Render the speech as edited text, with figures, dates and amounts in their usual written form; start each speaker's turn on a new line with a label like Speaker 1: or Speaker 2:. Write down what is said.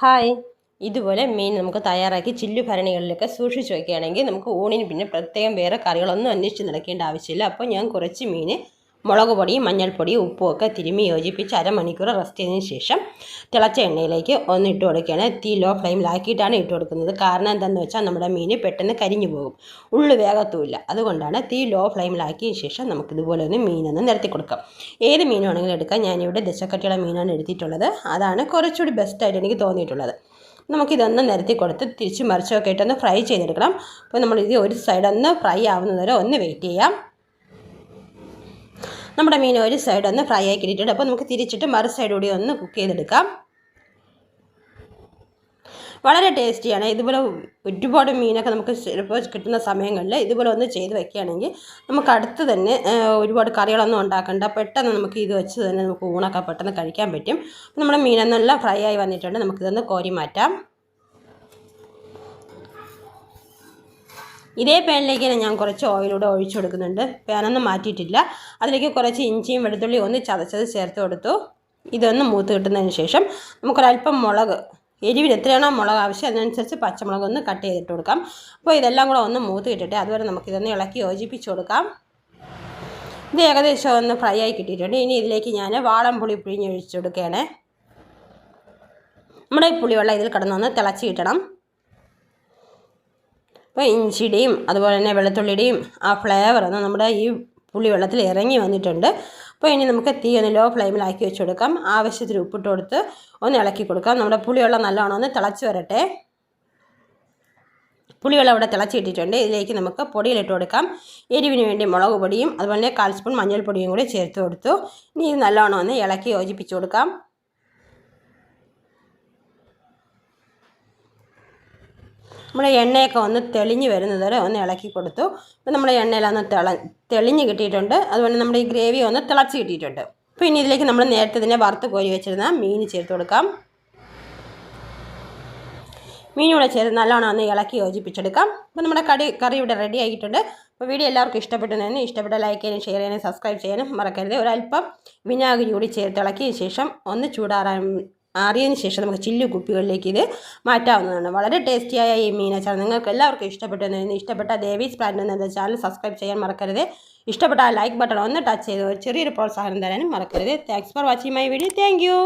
Speaker 1: Hi, ഇതുപോലെ മീൻ നമുക്ക് തയ്യാറാക്കി ചില്ലു ഭരണികളിലൊക്കെ സൂക്ഷിച്ച് വയ്ക്കുകയാണെങ്കിൽ നമുക്ക് ഊണിന് പിന്നെ പ്രത്യേകം വേറെ കറികളൊന്നും അന്വേഷിച്ച് നടക്കേണ്ട ആവശ്യമില്ല. അപ്പോൾ ഞാൻ കുറച്ച് മീൻ മുളക് പൊടിയും മഞ്ഞൾപ്പൊടിയും ഉപ്പും ഒക്കെ തിരുമ്മി യോജിപ്പിച്ച് അരമണിക്കൂർ റെസ്റ്റ് ചെയ്തതിന് ശേഷം തിളച്ച എണ്ണയിലേക്ക് ഒന്ന് ഇട്ട് കൊടുക്കുകയാണ്. തീ ലോ ഫ്ലെയിമിലാക്കിയിട്ടാണ് ഇട്ട് കൊടുക്കുന്നത്. കാരണം എന്താണെന്ന് വെച്ചാൽ നമ്മുടെ മീൻ പെട്ടെന്ന് കരിഞ്ഞു പോകും, ഉള്ളു വേഗത്തുമില്ല. അതുകൊണ്ടാണ് തീ ലോ ഫ്ലെയിമിലാക്കിയ ശേഷം നമുക്കിതുപോലെ ഒന്ന് മീനൊന്ന് നിരത്തി കൊടുക്കാം. ഏത് മീൻ വേണമെങ്കിലും എടുക്കാം. ഞാനിവിടെ ദശക്കട്ടിയുള്ള മീനാണ് എടുത്തിട്ടുള്ളത്. അതാണ് കുറച്ചുകൂടി ബെസ്റ്റായിട്ട് എനിക്ക് തോന്നിയിട്ടുള്ളത്. നമുക്കിതൊന്ന് നിരത്തി കൊടുത്ത് തിരിച്ച് മറിച്ചൊക്കെ ഇട്ടൊന്ന് ഫ്രൈ ചെയ്തെടുക്കണം. അപ്പോൾ നമ്മളിത് ഒരു സൈഡ് ഒന്ന് ഫ്രൈ ആവുന്നത് വരെ ഒന്ന് വെയിറ്റ് ചെയ്യാം. നമ്മുടെ മീൻ ഒരു സൈഡ് ഒന്ന് ഫ്രൈ ആക്കി ഇട്ടിട്ടുണ്ട്. അപ്പോൾ നമുക്ക് തിരിച്ചിട്ട് മറു സൈഡ് കൂടി ഒന്ന് കുക്ക് ചെയ്തെടുക്കാം. വളരെ ടേസ്റ്റിയാണ്. ഇതുപോലെ ഒരുപാട് മീനൊക്കെ നമുക്ക് ചിലപ്പോൾ കിട്ടുന്ന സമയങ്ങളിൽ ഇതുപോലെ ഒന്ന് ചെയ്ത് വെക്കുകയാണെങ്കിൽ നമുക്ക് അടുത്ത് തന്നെ ഒരുപാട് കറികളൊന്നും ഉണ്ടാക്കണ്ട, പെട്ടെന്ന് നമുക്ക് ഇത് വെച്ച് തന്നെ നമുക്ക് ഊണൊക്കെ പെട്ടെന്ന് കഴിക്കാൻ പറ്റും. നമ്മുടെ മീനെന്നെല്ലാം ഫ്രൈ ആയി വന്നിട്ടുണ്ട്. നമുക്കിതൊന്ന് കോരി മാറ്റാം. ഇതേ പാനിലേക്ക് ഞാൻ കുറച്ച് ഓയിലൂടെ ഒഴിച്ചു കൊടുക്കുന്നുണ്ട്. പാനൊന്നും മാറ്റിയിട്ടില്ല. അതിലേക്ക് കുറച്ച് ഇഞ്ചിയും വെളുത്തുള്ളിയും ഒന്ന് ചതച്ചത് ചേർത്ത് കൊടുത്തു. ഇതൊന്ന് മൂത്ത് കിട്ടുന്നതിന് ശേഷം നമുക്കൊരല്പം മുളക്, എരിവിന് എത്രയാണോ മുളക് ആവശ്യം അതിനനുസരിച്ച് പച്ചമുളക് ഒന്ന് കട്ട് ചെയ്തിട്ട് കൊടുക്കാം. അപ്പോൾ ഇതെല്ലാം കൂടെ ഒന്ന് മൂത്ത് കിട്ടിയിട്ട് അതുവരെ നമുക്കിതൊന്ന് ഇളക്കി യോജിപ്പിച്ച് കൊടുക്കാം. ഇത് ഏകദേശം ഒന്ന് ഫ്രൈ ആയി കിട്ടിയിട്ടുണ്ട്. ഇനി ഇതിലേക്ക് ഞാൻ വാളംപുളി പിഴിഞ്ഞൊഴിച്ച് കൊടുക്കുകയാണ്. നമ്മുടെ ഈ പുളിവെള്ളം ഇതിൽ കിടന്നൊന്ന് തിളച്ച് കിട്ടണം. അപ്പോൾ ഇഞ്ചിയുടെയും അതുപോലെ തന്നെ വെളുത്തുള്ളിയുടെയും ആ ഫ്ലേവർ ഒന്ന് നമ്മുടെ ഈ പുളിവെള്ളത്തിൽ ഇറങ്ങി വന്നിട്ടുണ്ട്. അപ്പോൾ ഇനി നമുക്ക് തീ ഒന്ന് ലോ ഫ്ലെയിമിലാക്കി വെച്ച് കൊടുക്കാം. ആവശ്യത്തിന് ഉപ്പിട്ട് കൊടുത്ത് ഒന്ന് ഇളക്കി കൊടുക്കാം. നമ്മുടെ പുളിവെള്ളം നല്ലോണം ഒന്ന് തിളച്ച് വരട്ടെ. പുളിവെള്ളം ഇവിടെ തിളച്ചിട്ടിട്ടുണ്ട്. ഇതിലേക്ക് നമുക്ക് പൊടിയിലിട്ട് കൊടുക്കാം. എരിവിന് വേണ്ടി മുളക് പൊടിയും അതുപോലെ തന്നെ 1/4 സ്പൂൺ മഞ്ഞൾപ്പൊടിയും കൂടി ചേർത്ത് കൊടുത്തു. ഇനി ഇത് നല്ലോണം ഒന്ന് ഇളക്കി യോജിപ്പിച്ച് കൊടുക്കാം. നമ്മുടെ എണ്ണയൊക്കെ ഒന്ന് തെളിഞ്ഞ് വരുന്നത് വരെ ഒന്ന് ഇളക്കി കൊടുത്തു. അപ്പോൾ നമ്മുടെ എണ്ണയിലൊന്ന് തെളിഞ്ഞ് കിട്ടിയിട്ടുണ്ട്. അതുപോലെ നമ്മുടെ ഈ ഗ്രേവി ഒന്ന് തിളച്ച് കിട്ടിയിട്ടുണ്ട്. അപ്പോൾ ഇനി ഇതിലേക്ക് നമ്മൾ നേരത്തെ തന്നെ വറുത്ത് കോരി വെച്ചിരുന്ന മീൻ ചേർത്ത് കൊടുക്കാം. മീനൂടെ ചേർത്ത് നല്ലോണം ഒന്ന് ഇളക്കി യോജിപ്പിച്ചെടുക്കാം. അപ്പോൾ നമ്മുടെ കറി ഇവിടെ റെഡി ആയിട്ടുണ്ട്. അപ്പോൾ വീഡിയോ എല്ലാവർക്കും ഇഷ്ടപ്പെട്ടെന്ന് ഇഷ്ടപ്പെട്ട ലൈക്ക് ചെയ്യാനും ഷെയർ ചെയ്യാനും സബ്സ്ക്രൈബ് ചെയ്യാനും മറക്കരുത്. ഒരല്പം വിനാഗിരി കൂടി ചേർത്ത് ഇളക്കിയ ശേഷം ഒന്ന് ആറിയതിന് ശേഷം നമുക്ക് ചില്ലു കുപ്പികളിലേക്ക് ഇത് മാറ്റാവുന്നതാണ്. വളരെ ടേസ്റ്റിയായ ഈ മീനച്ചാർ നിങ്ങൾക്ക് എല്ലാവർക്കും ഇഷ്ടപ്പെട്ടെന്ന് ഇഷ്ടപ്പെട്ട ദേവീസ് പ്ലാന്റ് എന്ന ചാനൽ സബ്സ്ക്രൈബ് ചെയ്യാൻ മറക്കരുത്. ഇഷ്ടപ്പെട്ട ലൈക്ക് ബട്ടൺ ഒന്ന് ടച്ച് ചെയ്ത് ചെറിയൊരു പ്രോത്സാഹനം തരാനും മറക്കരുത്. Thanks for watching my video. Thank you.